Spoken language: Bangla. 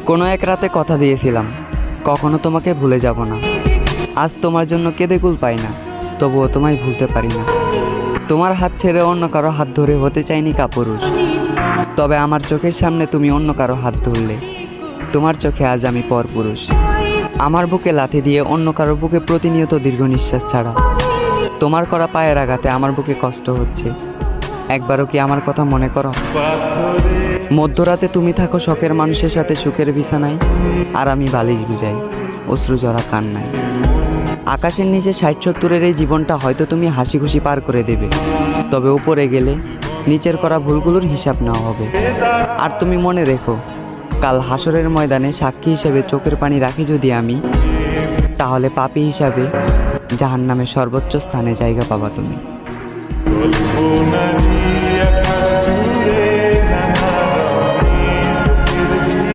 কোনো এক রাতে কথা দিয়েছিলাম কখনো তোমাকে ভুলে যাব না। আজ তোমার জন্য কেঁদে কুল পাই না, তবুও তোমায় ভুলতে পারি না। তোমার হাত ছেড়ে অন্য কারো হাত ধরে হতে চাইনি কাপুরুষ, তবে আমার চোখের সামনে তুমি অন্য কারো হাত ধরলে। তোমার চোখে আজ আমি পরপুরুষ। আমার বুকে লাথি দিয়ে অন্য কারো বুকে প্রতিনিয়ত দীর্ঘ নিঃশ্বাস ছাড়া। তোমার করা পায়ের আঘাতে আমার বুকে কষ্ট হচ্ছে। একবারও কি আমার কথা মনে করো? মধ্যরাতে তুমি থাকো শখের মানুষের সাথে সুখের বিছানায়, আর আমি বালিশ ভিজাই অশ্রু জড়া কান্নায়। আকাশের নিচে ৬০-৭০-এর এই জীবনটা হয়তো তুমি হাসি খুশি পার করে দেবে, তবে উপরে গেলে নিচের করা ভুলগুলোর হিসাব নেওয়া হবে। আর তুমি মনে রেখো, কাল হাসরের ময়দানে সাক্ষী হিসেবে চোখের পানি রাখি যদি আমি, তাহলে পাপী হিসাবে জাহান্নামের সর্বোচ্চ স্থানে জায়গা পাবা তুমি।